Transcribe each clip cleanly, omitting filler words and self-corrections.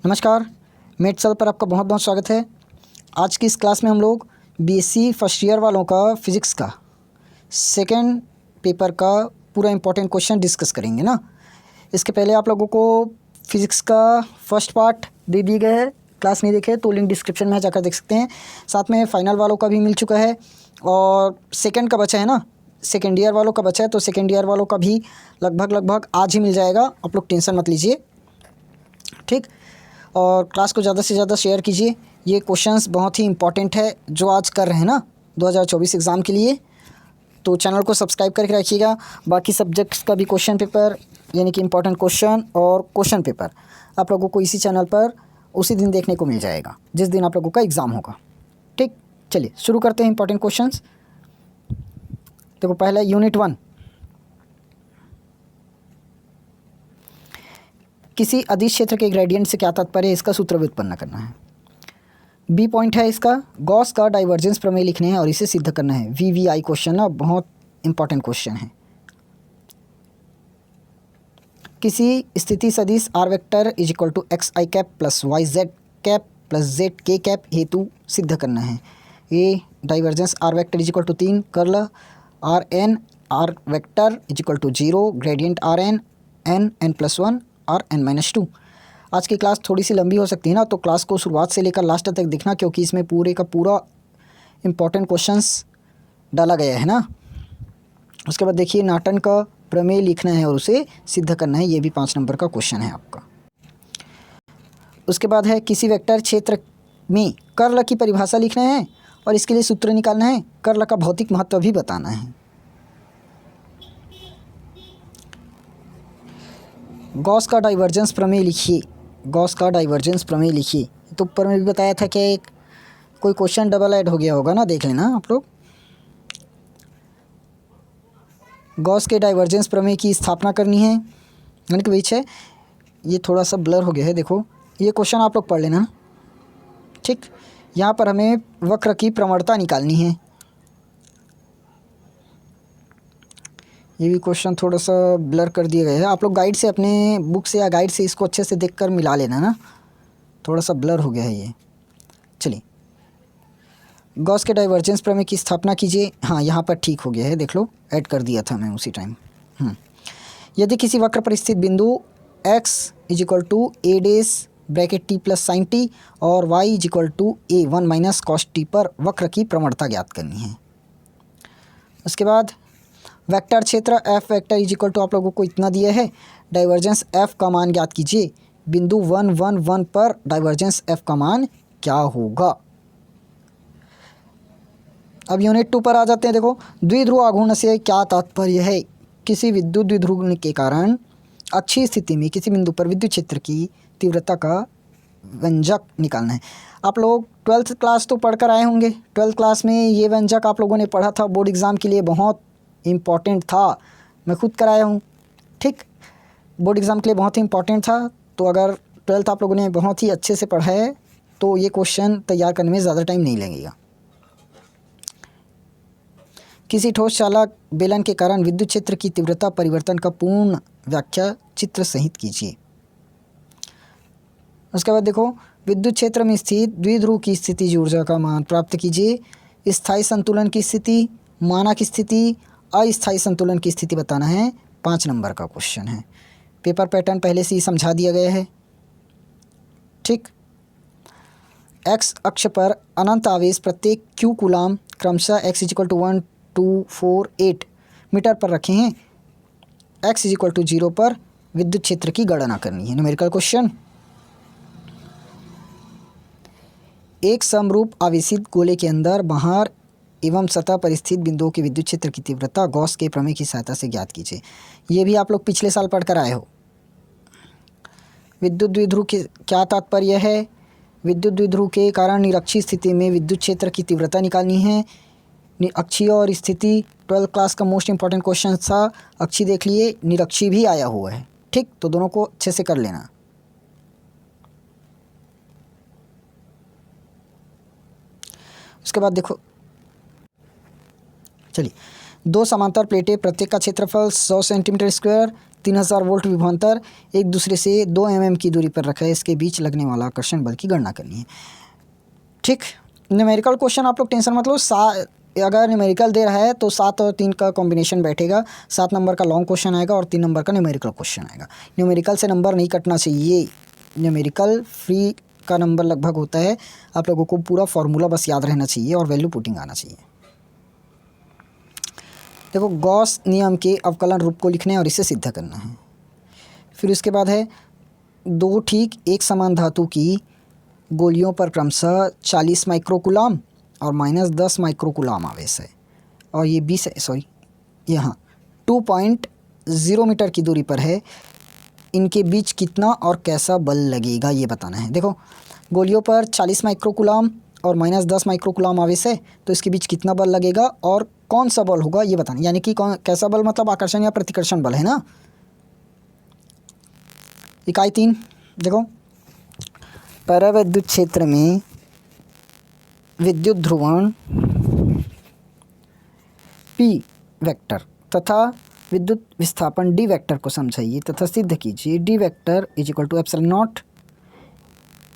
नमस्कार, मेट सल पर आपका बहुत बहुत स्वागत है। आज की इस क्लास में हम लोग बीएससी फर्स्ट ईयर वालों का फिज़िक्स का सेकंड पेपर का पूरा इम्पोर्टेंट क्वेश्चन डिस्कस करेंगे ना। इसके पहले आप लोगों को फिज़िक्स का फर्स्ट पार्ट दे दिए गए है, क्लास नहीं देखे तो लिंक डिस्क्रिप्शन में जाकर देख सकते हैं। साथ में फाइनल वालों का भी मिल चुका है और सेकेंड का बचा है ना, सेकेंड ईयर वालों का बचा है, तो सेकेंड ईयर वालों का भी लगभग आज ही मिल जाएगा। आप लोग टेंशन मत लीजिए, ठीक। और क्लास को ज़्यादा से ज़्यादा शेयर कीजिए। ये क्वेश्चंस बहुत ही इंपॉर्टेंट है जो आज कर रहे हैं ना 2024 एग्ज़ाम के लिए, तो चैनल को सब्सक्राइब करके रखिएगा। बाकी सब्जेक्ट्स का भी क्वेश्चन पेपर यानी कि इम्पोर्टेंट क्वेश्चन और क्वेश्चन पेपर आप लोगों को इसी चैनल पर उसी दिन देखने को मिल जाएगा जिस दिन आप लोगों का एग्ज़ाम होगा, ठीक। चलिए शुरू करते हैं इंपॉर्टेंट क्वेश्चंस। देखो पहला यूनिट 1, किसी अदिश क्षेत्र के ग्रेडियंट से क्या तात्पर्य है, इसका सूत्र व्युत्पन्न करना है। बी पॉइंट है इसका, गॉस का डाइवर्जेंस प्रमेय लिखने हैं और इसे सिद्ध करना है। वीवीआई क्वेश्चन ना, बहुत इंपॉर्टेंट क्वेश्चन है। किसी स्थिति सदिश R vector is equal to X I cap plus Y Z cap plus Z K cap हेतु सिद्ध करना है। A divergence R vector is equal to 3 curl R N R vector is equal to 0 gradient R N N N plus 1 और n-2। आज की class थोड़ी सी लंबी हो सकती है ना, तो क्लास को शुरुआत से लेकर लास्ट तक देखना, क्योंकि इसमें पूरे का पूरा इम्पोर्टेंट क्वेश्चंस डाला गया है ना। उसके बाद देखिए नाटन का प्रमेय लिखना है और उसे सिद्ध करना है, ये भी 5 नंबर का क्वेश्चन है आपका। उसके बाद है किसी वेक्टर क्षेत्र में कर्ल की परिभाषा लिखना है और इसके लिए सूत्र निकालना है। कर्ल का भौतिक महत्व भी बताना है। गॉस का डाइवर्जेंस प्रमेय लिखिए। गॉस का डाइवर्जेंस प्रमेय लिखिए, तो ऊपर में भी बताया था कि एक कोई क्वेश्चन डबल ऐड हो गया होगा ना, देख लेना आप लोग। गॉस के डाइवर्जेंस प्रमेय की स्थापना करनी है, यानी कि बीच है, ये थोड़ा सा ब्लर हो गया है, देखो ये क्वेश्चन आप लोग पढ़ लेना, ठीक। यहाँ पर हमें वक्र की प्रवणता निकालनी है। ये भी क्वेश्चन थोड़ा सा ब्लर कर दिया गया है। आप लोग गाइड से, अपने बुक से या गाइड से इसको अच्छे से देखकर मिला लेना ना, थोड़ा सा ब्लर हो गया है ये। चलिए गॉस के डाइवर्जेंस प्रमेय की स्थापना कीजिए। हाँ यहाँ पर ठीक हो गया है, देख लो, ऐड कर दिया था मैं उसी टाइम। यदि किसी वक्र पर स्थित बिंदु x is equal to a डेस bracket t plus sine t और y is equal to a 1 minus cos t पर वक्र की प्रवणता ज्ञात करनी है। उसके बाद वेक्टर क्षेत्र f vector is equal to आप लोगों को इतना दिया है, डाइवर्जेंस f का मान ज्ञात कीजिए। बिंदु 1 1 1 पर डाइवर्जेंस f का मान क्या होगा। अब यूनिट 2 पर आ जाते हैं। देखो द्विध्रुव आघूर्ण से क्या तात्पर्य है। किसी विद्युत द्विध्रुव के कारण अक्षीय स्थिति में किसी बिंदु पर विद्युत क्षेत्र की तीव्रता का व्यंजक निकालना है। आप लोग 12th क्लास तो पढ़कर आए होंगे। 12th क्लास में ये व्यंजक आप लोगों ने पढ़ा था, बोर्ड एग्ज़ाम के लिए बहुत इम्पॉर्टेंट था, मैं खुद कराया हूँ, ठीक। बोर्ड एग्ज़ाम के लिए बहुत ही इम्पॉर्टेंट था, तो अगर 12th आप लोगों ने बहुत ही अच्छे से पढ़ा है तो ये क्वेश्चन तैयार करने में ज़्यादा टाइम नहीं लगेगा। किसी ठोस चालक बेलन के कारण विद्युत क्षेत्र की तीव्रता परिवर्तन का पूर्ण व्याख्या चित्र सहित कीजिए। उसके बाद देखो विद्युत क्षेत्र में स्थित द्विध्रुव की स्थितिज ऊर्जा का मान प्राप्त कीजिए। स्थायी संतुलन की स्थिति, मानक स्थिति, अस्थायी संतुलन की स्थिति बताना है। 5 नंबर का क्वेश्चन है। पेपर पैटर्न पहले से ही समझा दिया गया है, ठीक। एक्स अक्ष पर अनंत आवेश प्रत्येक क्यू कूलाम क्रमशः x is equal to 1 2 4 8 metre पर रखे हैं। x इज इक्वल टू 0 पर विद्युत क्षेत्र की गणना करनी है। Numerical question. एक समरूप आवेशित गोले के अंदर बाहर एवं सतह पर स्थित बिंदुओं के विद्युत क्षेत्र की तीव्रता गॉस के प्रमेय की सहायता से ज्ञात कीजिए। ये भी आप लोग पिछले साल पढ़कर आए हो। विद्युत द्विध्रुव के क्या तात्पर्य है। विद्युत द्विध्रुव के कारण निरक्षीय स्थिति में विद्युत क्षेत्र की तीव्रता निकालनी है। अक्षीय और स्थिति 12th क्लास का मोस्ट इंपॉर्टेंट क्वेश्चन था। अक्षीय देख लिए, निरक्षीय भी आया हुआ है, ठीक, तो दोनों को अच्छे से कर लेना। उसके बाद देखो, चलिए 2 समांतर प्लेटें, प्रत्येक का क्षेत्रफल 100 सेंटीमीटर स्क्वायर, 3000 वोल्ट विभवांतर एक दूसरे से 2 mm की दूरी पर रखा है, इसके बीच लगने वाला आकर्षण बल की गणना करनी है। ठीक, न्यूमेरिकल क्वेश्चन आप लोग टेंशन मत लो। अगर न्यूमेरिकल दे रहा है तो 7 और 3 का कॉम्बिनेशन बैठेगा, 7 नंबर का लॉन्ग क्वेश्चन आएगा और 3 नंबर का न्यूमेरिकल क्वेश्चन आएगा। न्यूमेरिकल से नंबर नहीं कटना चाहिए, न्यूमेरिकल फ्री का नंबर लगभग होता है। आप लोगों को पूरा फार्मूला बस याद रहना चाहिए और वैल्यू पुटिंग आना चाहिए। देखो, गॉस नियम के अवकलन रूप को लिखना है और इसे सिद्ध करना है। फिर उसके बाद है 2 ठीक एक समान धातु की गोलियों पर क्रमशः 40 माइक्रोकुलाम और -10 माइक्रोकुलाम आवेश है और ये 20 सॉरी यहाँ 2.0 मीटर की दूरी पर है। इनके बीच कितना और कैसा बल लगेगा ये बताना है। देखो, गोलियों पर 40 माइक्रोकुलाम और -10 माइक्रोकुलाम आवेश है, तो इसके बीच कितना बल लगेगा और कौन सा बल होगा ये बताना, यानी कि कैसा बल मतलब आकर्षण या प्रतिकर्षण बल है ना। इकाई 3 देखो, परावैद्युत क्षेत्र में विद्युत ध्रुवण P वेक्टर तथा विद्युत विस्थापन D वेक्टर को समझाइए तथा सिद्ध कीजिए D vector is equal to epsilon not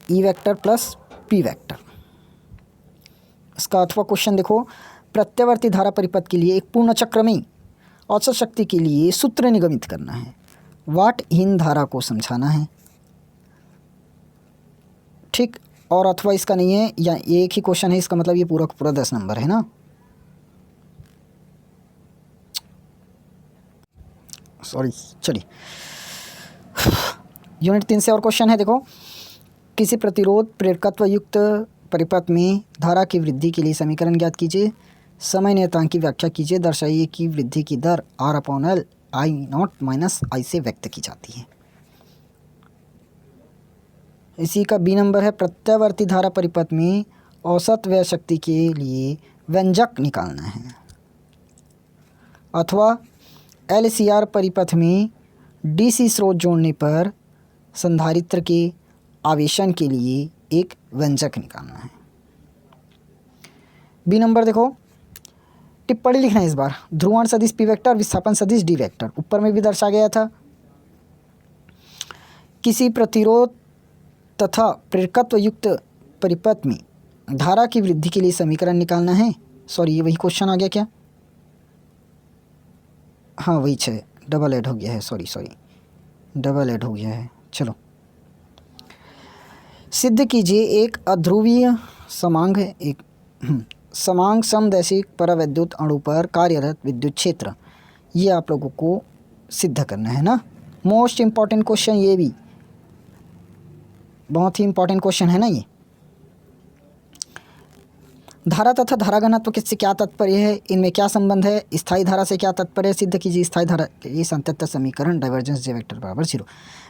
E vector plus P vector. इसका अथवा क्वेश्चन देखो, प्रत्यावर्ती धारा परिपथ के लिए एक पूर्ण चक्र में औसत शक्ति के लिए सूत्र निगमित करना है, वाटहीन धारा को समझाना है। ठीक, और अथवा इसका नहीं है, या एक ही क्वेश्चन है, इसका मतलब ये पूरा पूरा 10 नंबर है ना। सॉरी, चलिए यूनिट 3 से और क्वेश्चन है। देखो, किसी प्रतिरोध प्रेरकत्व युक्त परिपथ में धारा की वृद्धि के लिए समीकरण ज्ञात कीजिए, समय नियतांक की व्याख्या कीजिए, दर्शाइए कि वृद्धि की दर R/L I0 - I से व्यक्त की जाती है। इसी का B नंबर है, प्रत्यावर्ती धारा परिपथ में औसत व्यय शक्ति के लिए व्यंजक निकालना है, अथवा LCR परिपथ में DC स्रोत जोड़ने पर संधारित्र के आवेशन के लिए एक व्यंजक निकालना है। B नंबर देखो, टिप्पणी लिखना है इस बार, ध्रुवण सदिश P वेक्टर, विस्थापन सदिश D वेक्टर, ऊपर में भी दर्शा गया था। किसी प्रतिरोध तथा प्रेरकत्व युक्त परिपथ में धारा की वृद्धि के लिए समीकरण निकालना है। सॉरी, ये वही क्वेश्चन आ गया क्या? हाँ वही 6, डबल ऐड हो गया है, सॉरी डबल ऐड हो गया है। चलो, सिद्ध कीजिए एक अध्रुवीय समांग समांग समदैशिक परावैद्युत अणु पर कार्यरत विद्युत क्षेत्र, ये आप लोगों को सिद्ध करना है ना। मोस्ट इम्पॉर्टेंट क्वेश्चन, ये भी बहुत ही इम्पॉर्टेंट क्वेश्चन है ना। ये धारा तथा धारा घनत्व किससे क्या तात्पर्य है, इनमें क्या संबंध है, स्थायी धारा से क्या तात्पर्य है, सिद्ध कीजिए स्थायी धारा के लिए संतत समीकरण डाइवर्जेंस J वेक्टर बराबर 0।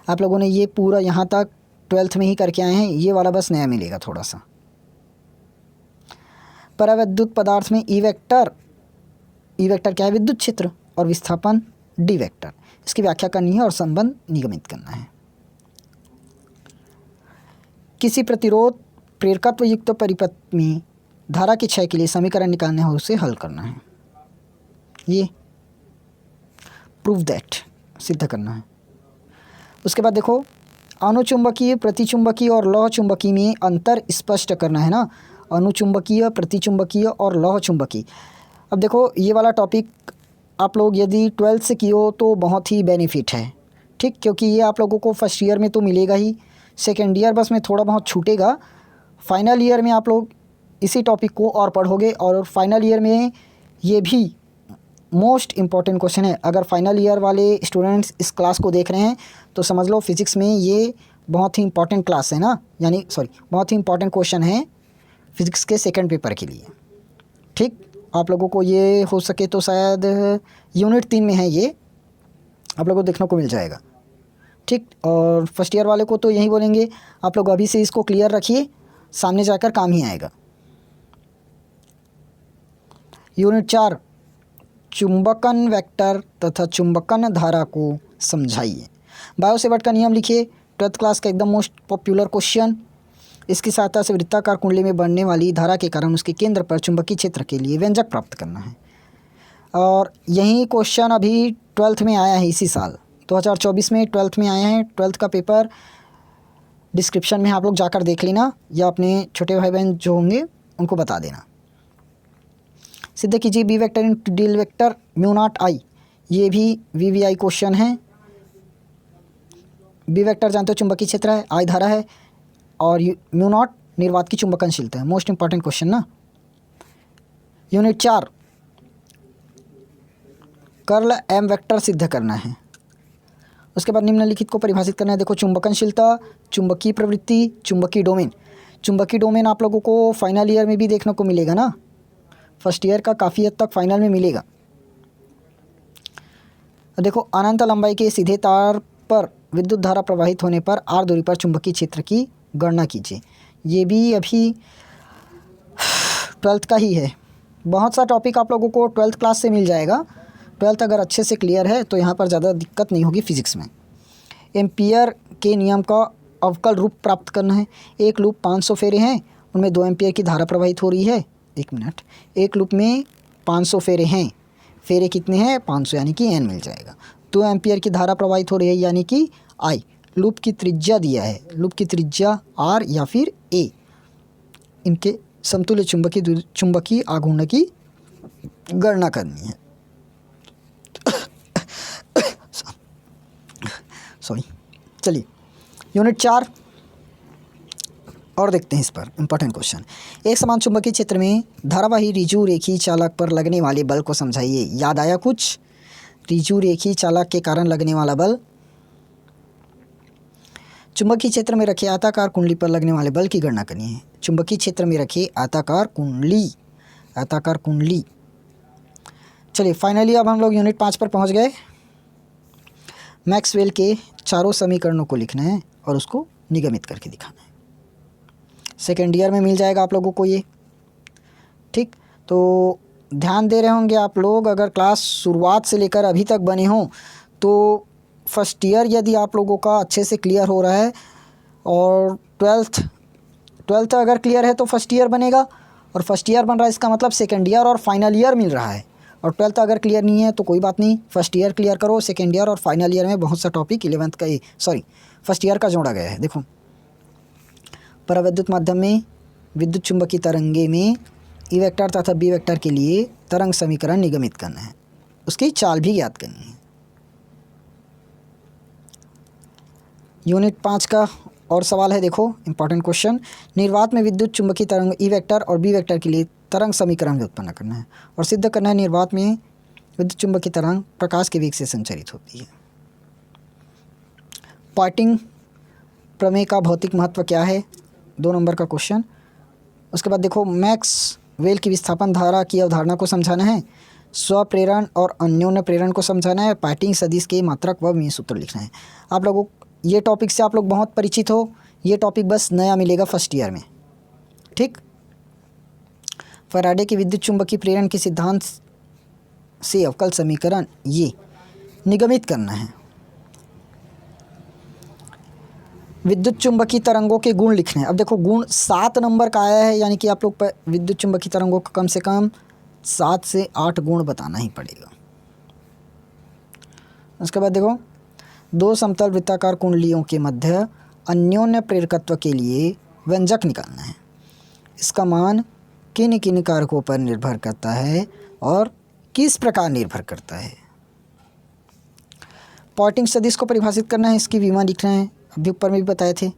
आप लोगों ने ये पूरा यहाँ तक 12th में ही करके आए हैं, ये वाला बस नया मिलेगा थोड़ा सा। परावैद्युत पदार्थ में ई वेक्टर क्या है, विद्युत क्षेत्र, और विस्थापन D वेक्टर, इसकी व्याख्या करनी है और संबंध निगमित करना है। किसी प्रतिरोध प्रेरकत्व युक्त परिपथ में धारा के क्षय के लिए समीकरण निकालना है और उसे हल करना है। ये प्रूव दैट, सिद्ध करना है। उसके बाद देखो, अनुचुंबकीय, प्रतिचुंबकीय और लौह चुंबकीय में अंतर स्पष्ट करना है ना। अनुचुंबकीय, प्रतिचुंबकीय और लौह चुंबकीय। अब देखो, ये वाला टॉपिक आप लोग यदि 12th से किए हो तो बहुत ही बेनिफिट है, ठीक, क्योंकि ये आप लोगों को फर्स्ट ईयर में तो मिलेगा ही, सेकेंड ईयर बस में थोड़ा बहुत छूटेगा, फाइनल ईयर में आप लोग इसी टॉपिक को और पढ़ोगे। और फाइनल ईयर में ये भी मोस्ट इम्पॉर्टेंट क्वेश्चन है। अगर फाइनल ईयर वाले स्टूडेंट्स इस क्लास को देख रहे हैं तो समझ लो फिज़िक्स में ये बहुत ही इम्पॉर्टेंट क्लास है ना, यानी बहुत ही इम्पॉर्टेंट क्वेश्चन है फिज़िक्स के सेकंड पेपर के लिए। ठीक, आप लोगों को ये हो सके तो शायद यूनिट 3 में है, ये आप लोगों को देखने को मिल जाएगा। ठीक, और फर्स्ट ईयर वाले को तो यही बोलेंगे आप लोग अभी से इसको क्लियर रखिए, सामने जाकर काम ही आएगा। यूनिट 4, चुंबकन वेक्टर तथा चुंबकन धारा को समझाइए। बायो सेवर्ट का नियम लिखिए, 12th क्लास का एकदम मोस्ट पॉपुलर क्वेश्चन। इसकी सहायता से वृत्ताकार कुंडली में बढ़ने वाली धारा के कारण उसके केंद्र पर चुंबकीय क्षेत्र के लिए व्यंजक प्राप्त करना है। और यही क्वेश्चन अभी 12th में आया है इसी साल, 2024 में 12th में आए हैं। 12th का पेपर डिस्क्रिप्शन में आप लोग जाकर देख लेना या अपने छोटे भाई बहन जो होंगे उनको बता देना। सिद्ध कीजिए B vector into D vector mu nought I, ये भी वीवीआई क्वेश्चन है। बी वेक्टर जानते हो चुंबकीय क्षेत्र है, आई धारा है और म्यू नॉट निर्वात की चुंबकनशीलता है। मोस्ट इंपॉर्टेंट क्वेश्चन ना। यूनिट 4 कर्ल एम वेक्टर सिद्ध करना है। उसके बाद निम्नलिखित को परिभाषित करना है। देखो चुंबकनशीलता, चुंबकीय प्रवृत्ति, चुंबकीय डोमेन। चुंबकीय डोमेन आप लोगों को फाइनल ईयर में भी देखने को मिलेगा ना, फर्स्ट ईयर का काफ़ी हद तक फाइनल में मिलेगा। देखो अनंत लंबाई के सीधे तार पर विद्युत धारा प्रवाहित होने पर आर दूरी पर चुंबकीय क्षेत्र की गणना कीजिए। ये भी अभी 12th का ही है। बहुत सा टॉपिक आप लोगों को 12th क्लास से मिल जाएगा। 12th अगर अच्छे से क्लियर है तो यहाँ पर ज़्यादा दिक्कत नहीं होगी फिजिक्स में। एम्पियर के नियम का अवकल रूप प्राप्त करना है। एक लूप 500 फेरे हैं, उनमें 2 एम्पियर की धारा प्रवाहित हो रही है। एक मिनट, एक लूप में 500 फेरे हैं, फेरे कितने हैं 500 यानी कि n मिल जाएगा। 2 एम्पियर की धारा प्रवाहित हो रही है यानी कि I। लूप की त्रिज्या दिया है, लूप की त्रिज्या r या फिर a। इनके समतुल्य चुंबकीय आघूर्ण की गणना करनी है। सॉरी, चलिए यूनिट 4 और देखते हैं इस पर इंपॉर्टेंट क्वेश्चन। एक समान चुंबकीय क्षेत्र में धारावाही रिजु रेखी चालक पर लगने वाले बल को समझाइए। याद आया कुछ? रिजु रेखी चालक के कारण लगने वाला बल। चुंबकीय क्षेत्र में रखे आयताकार कुंडली पर लगने वाले बल की गणना करनी है। चुंबकीय क्षेत्र में रखे आयताकार कुंडली। चलिए फाइनली अब हम लोग यूनिट 5 पर पहुंच गए। मैक्सवेल के चारों समीकरणों को लिखना है और उसको निगमित करके दिखाना है। सेकेंड ईयर में मिल जाएगा आप लोगों को ये, ठीक। तो ध्यान दे रहे होंगे आप लोग, अगर क्लास शुरुआत से लेकर अभी तक बने हों तो फर्स्ट ईयर यदि आप लोगों का अच्छे से क्लियर हो रहा है और ट्वेल्थ अगर क्लियर है तो फर्स्ट ईयर बनेगा, और फर्स्ट ईयर बन रहा है इसका मतलब सेकेंड ईयर और फाइनल ईयर मिल रहा है। और 12th अगर क्लियर नहीं है तो कोई बात नहीं, फर्स्ट ईयर क्लियर करो, सेकेंड ईयर और फाइनल ईयर में बहुत सा टॉपिक 11th का फर्स्ट ईयर का जोड़ा गया है। देखो परावैद्युत माध्यम में विद्युत चुंबकीय तरंगे में ई वेक्टर तथा बी वेक्टर के लिए तरंग समीकरण निगमित करना है, उसकी चाल भी ज्ञात करनी है। यूनिट 5 का और सवाल है, देखो इंपॉर्टेंट क्वेश्चन। निर्वात में विद्युत चुंबकीय तरंग ई वेक्टर और बी वेक्टर के लिए तरंग समीकरण भी उत्पन्न करना है और सिद्ध करना है निर्वात में विद्युत चुंबकीय तरंग प्रकाश के वेग से संचरित होती है। पॉइंटिंग प्रमेय का भौतिक महत्व क्या है, 2 नंबर का क्वेश्चन। उसके बाद देखो मैक्सवेल की विस्थापन धारा की अवधारणा को समझाना है, स्वप्रेरण और अन्योन्य प्रेरण को समझाना है, पॉइंटिंग सदिश के मात्रक व मीन सूत्र लिखना है। आप लोगों ये टॉपिक से आप लोग बहुत परिचित हो, ये टॉपिक बस नया मिलेगा फर्स्ट ईयर में, ठीक। फैराडे के विद्युत चुंबकीय प्रेरण के सिद्धांत से अवकल समीकरण ये निगमित करना है। विद्युत चुंबकीय तरंगों के गुण लिखने हैं। अब देखो गुण 7 नंबर का आया है, यानी कि आप लोग विद्युत चुंबकीय तरंगों का कम से कम 7 से 8 गुण बताना ही पड़ेगा। उसके बाद देखो 2 समतल वृत्ताकार कुंडलियों के मध्य अन्योन्य प्रेरकत्व के लिए व्यंजक निकालना है। इसका मान किन किन कारकों पर निर्भर करता है और किस प्रकार निर्भर करता है। पॉइंटिंग सदिश को परिभाषित करना है, इसकी विमा लिखना है, अभी ऊपर में भी बताए थे।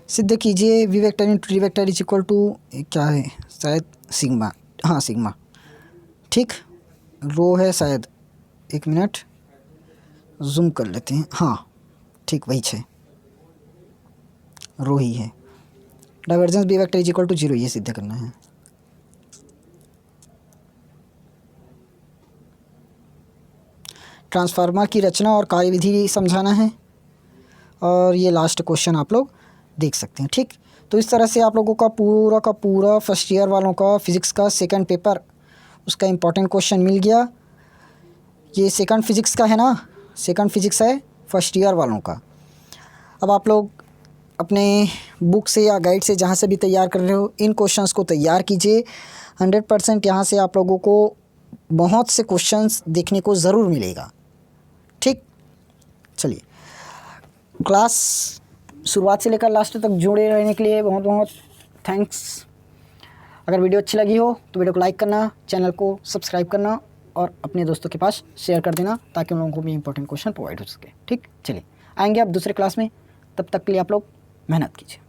सिद्ध कीजिए V vector into D vector is equal to क्या है, शायद सिग्मा, हाँ सिग्मा, ठीक। रो है शायद, 1 मिनट जूम कर लेते हैं, हाँ ठीक वही है, रो ही है। Divergence B vector is equal to 0, ये सिद्ध करना है। ट्रांसफार्मर की रचना और कार्यविधि समझाना है, और ये लास्ट क्वेश्चन आप लोग देख सकते हैं, ठीक। तो इस तरह से आप लोगों का पूरा फर्स्ट ईयर वालों का फिज़िक्स का सेकंड पेपर, उसका इम्पोर्टेंट क्वेश्चन मिल गया। ये सेकंड फिज़िक्स का है ना, सेकंड फिज़िक्स है फर्स्ट ईयर वालों का। अब आप लोग अपने बुक से या गाइड से जहाँ से भी तैयार कर रहे हो इन क्वेश्चंस को तैयार कीजिए। 100% यहाँ से आप लोगों को बहुत से क्वेश्चंस देखने को ज़रूर मिलेगा। ठीक, चलिए क्लास शुरुआत से लेकर लास्ट तक जुड़े रहने के लिए बहुत बहुत थैंक्स। अगर वीडियो अच्छी लगी हो तो वीडियो को लाइक करना, चैनल को सब्सक्राइब करना और अपने दोस्तों के पास शेयर कर देना ताकि उन लोगों को भी इंपॉर्टेंट क्वेश्चन प्रोवाइड हो सके। ठीक, चलिए आएंगे आप दूसरे क्लास में, तब तक के लिए आप लोग मेहनत कीजिए।